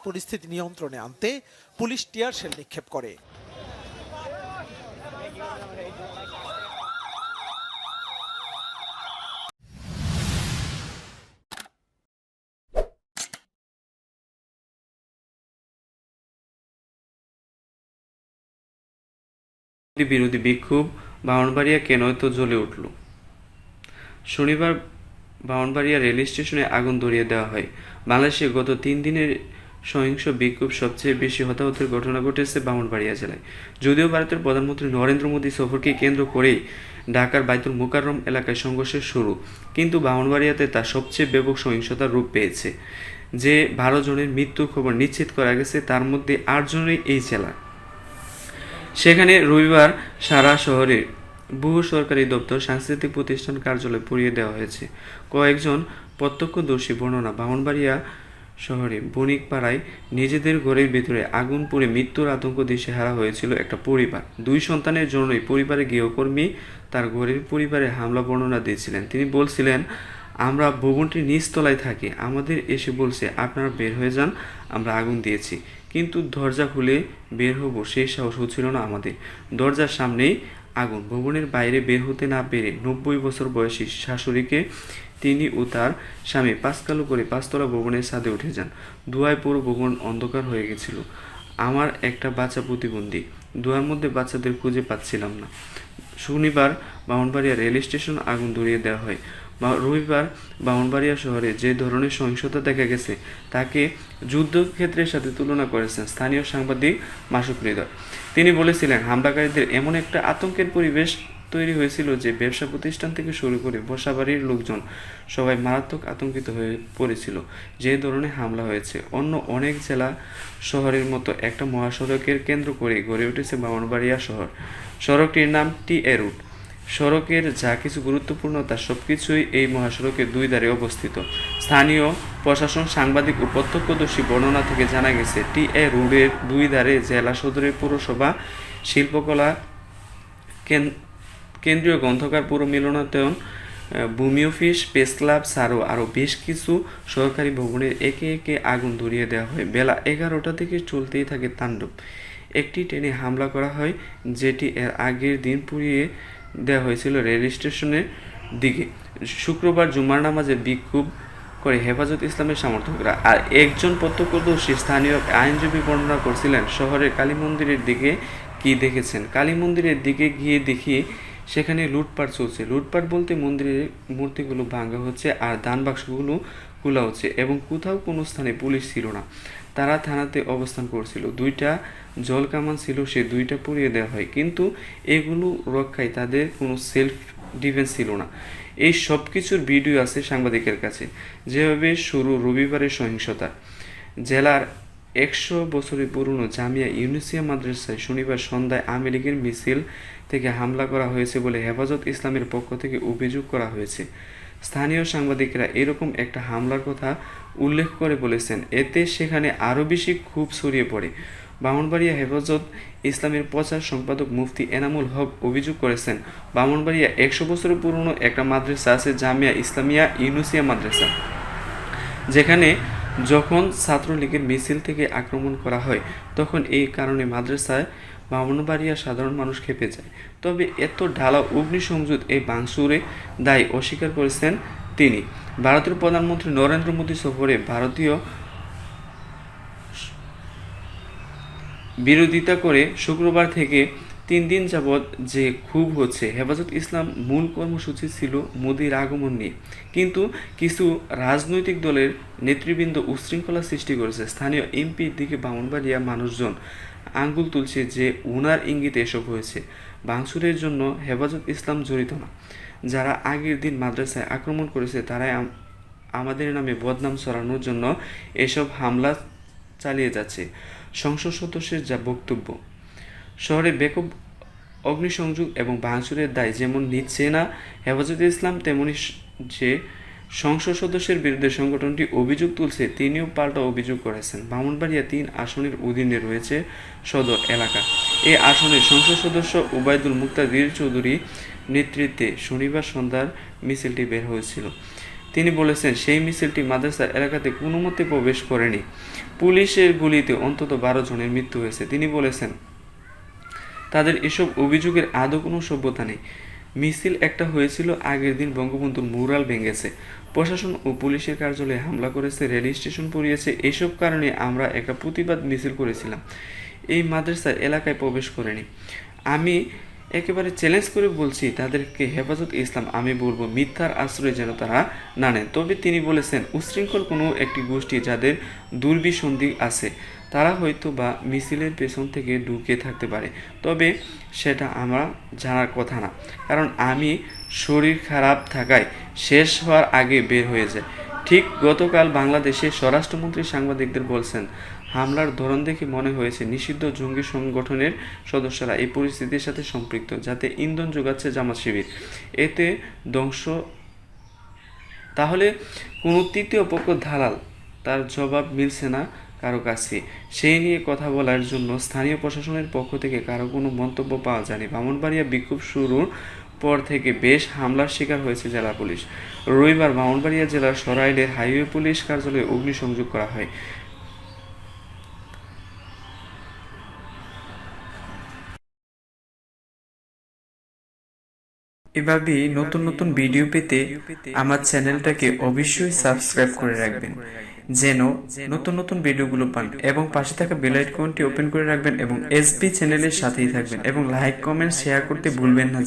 পরিস্থিতি নিয়ন্ত্রণে আনতে পুলিশ টিয়ার শেল নিক্ষেপ করে। বিরোধী বিক্ষোভ ব্রাহ্মণবাড়িয়া কেনই তো জ্বলে উঠল। শনিবার ব্রাহ্মণবাড়িয়া রেল স্টেশনে আগুন ধরিয়ে দেওয়া হয়। বাংলাদেশে গত 3 দিনের সহিংস বিক্ষোভ সবচেয়ে বেশি হতাহতের ঘটনা ঘটেছে ব্রাহ্মণবাড়িয়া জেলায়। যদিও ভারতের প্রধানমন্ত্রী নরেন্দ্র মোদী সফরকে কেন্দ্র করেই ঢাকার বাইতুল মোকাররম এলাকায় সংঘর্ষের শুরু, কিন্তু ব্রাহ্মণবাড়িয়াতে তা সবচেয়ে ব্যাপক সহিংসতার রূপ পেয়েছে। যে 12 জনের মৃত্যুর খবর নিশ্চিত করা গেছে তার মধ্যে 8 জনই এই জেলা। সেখানে রবিবার সারা শহরে বহু সরকারি দপ্তর, সাংস্কৃতিক প্রতিষ্ঠান, কার্যালয় পুড়িয়ে দেওয়া হয়েছে। কয়েকজন প্রত্যক্ষদর্শী বর্ণনা, ব্রাহ্মণবাড়িয়া শহরে বণিকপাড়ায় নিজেদের ঘরের ভেতরে আগুন পুড়ে মৃত্যুর আতঙ্ক দিশেহারা হয়েছিল একটা পরিবার। 2 সন্তানের জন্যই পরিবারের গৃহকর্মী তার ঘরের পরিবারে হামলা বর্ণনা দিয়েছিলেন। তিনি বলছিলেন, আমরা ভবনটির নিচতলায় থাকি, আমাদের এসে বলছে আপনারা বের হয়ে যান, আমরা আগুন দিয়েছি, কিন্তু দরজা খুলে বের হব সেই সাহস হচ্ছিল না আমাদের। দরজার সামনেই আগুন। ভবনের বাইরে বের হতে না পেরে 90 বছর বয়সী শাশুড়িকে তিনি ও তার স্বামী পাঁচকালো করে 5তলা ভবনের ছাদে উঠে যান। ধোঁয়ায় পুরো ভবন অন্ধকার হয়ে গেছিল। আমার একটা বাচ্চা প্রতিবন্ধী, ধোঁয়ার মধ্যে বাচ্চাদের খুঁজে পাচ্ছিলাম না। শনিবার ব্রাহ্মণবাড়িয়া রেল স্টেশন আগুন ধরিয়ে দেওয়া হয়। রবিবার ব্রাহ্মণবাড়িয়া শহরে যে ধরনের সহিংসতা দেখা গেছে তাকে যুদ্ধক্ষেত্রের সাথে তুলনা করেছেন স্থানীয় সাংবাদিক মাসুক হৃদয়। তিনি বলেছিলেন, হামলাকারীদের এমন একটা আতঙ্কের পরিবেশ তৈরি হয়েছিল যে ব্যবসা প্রতিষ্ঠান থেকে শুরু করে বসাবাড়ির লোকজন সবাই মারাত্মক আতঙ্কিত হয়ে পড়েছিল। যে ধরনের হামলা হয়েছে, অন্য অনেক জেলা শহরের মতো একটা মহাসড়কের কেন্দ্র করে গড়ে উঠেছে ব্রাহ্মণবাড়িয়া শহর। সড়কটির নাম টি-এ রুট। সড়কের যা কিছু গুরুত্বপূর্ণ তার সবকিছুই এই মহাসড়কের 2 ধারে অবস্থিত। স্থানীয় প্রশাসন, সাংবাদিক ও প্রত্যক্ষদর্শী বর্ণনা থেকে জানা গেছে, টি-এ রোডের 2 ধারে জেলা সদরের পৌরসভা, শিল্পকলা কেন্দ্রীয় গ্রন্থাগার, পুর মিলনায়তন, ভূমি অফিস, প্রেস ক্লাব ছাড়াও আরও বেশ কিছু সরকারি ভবনের একে একে আগুন ধরিয়ে দেওয়া হয়। বেলা 11টা থেকে চলতেই থাকে তাণ্ডব। একটি ট্রেনে হামলা করা হয়, যেটি এর আগের দিন পুড়িয়ে দেওয়া হয়েছিল রেল স্টেশনের দিকে। শুক্রবার জুমার নামাজে বিক্ষোভ করে হেফাজত ইসলামের সমর্থকরা। আর একজন প্রত্যক্ষদর্শী স্থানীয় আইনজীবী বর্ণনা করছিলেন, শহরের কালী মন্দিরের দিকে কি দেখেছেন। কালী মন্দিরের দিকে গিয়ে দেখি সেখানে লুটপাট চলছে। লুটপাট বলতে মন্দিরের মূর্তিগুলো ভাঙা হচ্ছে আর দান বাক্সগুলো খোলা হচ্ছে, এবং কোথাও কোনো স্থানে পুলিশ ছিল না। তারা থানাতে অবস্থান করছিল। 2টা জল কামান ছিল, সে 2টা পুড়িয়ে দেওয়া হয়, কিন্তু এগুলো রক্ষায় তাদের কোনো সেলফ ডিফেন্স ছিল না। এই সব কিছুর ভিডিও আছে সাংবাদিকের কাছে। যেভাবে শুরু রবিবারের সহিংসতা। জেলার 100 বছরের পুরনো জামিয়া ইউনুসিয়া মাদ্রাসায় শনিবার সন্ধ্যায় আওয়ামী লীগের মিছিল থেকে হামলা করা হয়েছে বলে হেফাজত ইসলামের পক্ষ থেকে অভিযোগ করা হয়েছে। স্থানীয় সাংবাদিকরা এরকম একটা হামলার কথা উল্লেখ করে বলেছেন, এতে সেখানে আরও বেশি ক্ষোভ ছড়িয়ে পড়ে। ব্রাহ্মণবাড়িয়া হেফাজত ইসলামের প্রচার সম্পাদক মুফতি এনামুল হক অভিযোগ করেছেন, ব্রাহ্মণবাড়িয়া 100 বছরের পুরনো একটা মাদ্রাসা আছে, জামিয়া ইসলামিয়া ইউনুসিয়া মাদ্রাসা, যেখানে যখন ছাত্রলীগের মিছিল থেকে আক্রমণ করা হয় তখন এই কারণে মাদ্রাসায় ব্রাহ্মণবাড়িয়া সাধারণ মানুষ খেপে যায়। তবে এত ঢালা অগ্নিসংযোগ এই ভাঙচুরে দায় অস্বীকার করেছেন তিনি। ভারতের প্রধানমন্ত্রী নরেন্দ্র মোদী সফরে ভারতীয় বিরোধিতা করে শুক্রবার থেকে 3 দিন যাবৎ যে ক্ষোভ হচ্ছে, হেফাজত ইসলাম মূল কর্মসূচি ছিল মোদির আগমন নিয়ে, কিন্তু কিছু রাজনৈতিক দলের নেতৃবৃন্দ উশৃঙ্খলা সৃষ্টি করেছে। স্থানীয় এমপির দিকে ব্রাহ্মণবাড়িয়া মানুষজন আঙ্গুল তুলছে যে ওনার ইঙ্গিতে এসব হয়েছে। ভাঙচুরের জন্য হেফাজত ইসলাম জড়িত না। যারা আগের দিন মাদ্রাসায় আক্রমণ করেছে তারাই আমাদের নামে বদনাম ছড়ানোর জন্য এসব হামলা চালিয়ে যাচ্ছে, সংসদ সদস্যের যা বক্তব্য। শহরে ব্যাপক অগ্নিসংযোগ এবং ভাঙচুরের দায় যেমন নিচ্ছে না হেফাজত ইসলাম, তেমনি যে সংসদ সদস্যের বিরুদ্ধে সংগঠনটি অভিযোগ তুলছে তিনিও পাল্টা অভিযোগ করেছেন। ব্রাহ্মণবাড়িয়া 3 আসনের অধীনে রয়েছে সদর এলাকা। এই আসনের সংসদ সদস্য ওবায়দুল মুক্তাদির চৌধুরী নেতৃত্বে শনিবার সন্ধ্যার মিছিলটি বের হয়েছিল। তিনি বলেছেন সেই মিছিলটি মাদ্রাসার এলাকাতে কোনো মতে প্রবেশ করেনি। পুলিশের গুলিতে অন্তত 12 জনের মৃত্যু হয়েছে। তিনি বলেছেন তাদের এসব অভিযোগের আদৌ কোনো সভ্যতা নেই। মিছিল একটা হয়েছিল, আগের দিন বঙ্গবন্ধুর মুরাল ভেঙেছে, প্রশাসন ও পুলিশের কার্যালয়ে হামলা করেছে, রেল স্টেশন পুড়িয়েছে। এইসব কারণে আমরা একটা প্রতিবাদ মিছিল করেছিলাম, এই মাদ্রাসার এলাকায় প্রবেশ করেনি। আমি একেবারে চ্যালেঞ্জ করে বলছি তাদেরকে হেফাজত ইসলাম, আমি বলবো মিথ্যার আশ্রয় যেন তারা না নেন। তবে তিনি বলেছেন উচ্ছৃঙ্খল কোনো একটি গোষ্ঠী যাদের দুর্বিসন্ধি আছে তারা হয়তো বা মিছিলের পেছন থেকে ঢুকে থাকতে পারে, তবে সেটা আমার জানার কথা না, কারণ আমি শরীর খারাপ থাকায় শেষ হওয়ার আগে বের হয়ে যায়। ঠিক গতকাল বাংলাদেশের স্বরাষ্ট্রমন্ত্রী সাংবাদিকদের বলছেন হামলার ধরন দেখে মনে হয়েছে নিষিদ্ধ জঙ্গি সংগঠনের সদস্যরা এই পরিস্থিতির সাথে সম্পৃক্ত, যাতে ইন্ধন যোগাচ্ছে জামাত শিবির, এতে ধ্বংস। তাহলে কোনো তৃতীয় পক্ষ দালাল, তার জবাব মিলছে না কারো কাছে। সেই নিয়ে কথা বলার জন্য স্থানীয় প্রশাসনের পক্ষ থেকে কারো কোনো মন্তব্য পাওয়া যায়নি। ব্রাহ্মণবাড়িয়া বিক্ষোভ শুরুর পর থেকে বেশ হামলার শিকার হয়েছে জেলা পুলিশ। রবিবার ব্রাহ্মণবাড়িয়া জেলার সরাইলের হাইওয়ে পুলিশ কার্যালয়ে অগ্নিসংযোগ করা হয়। এভাবেই নতুন নতুন ভিডিও পেতে আমার চ্যানেলটাকে অবশ্যই সাবস্ক্রাইব করে রাখবেন, যেন নতুন নতুন ভিডিওগুলো পান, এবং পাশে থাকা বেল আইকনটি ওপেন করে রাখবেন এবং এসবি চ্যানেলের সাথেই থাকবেন এবং লাইক কমেন্ট শেয়ার করতে ভুলবেন না।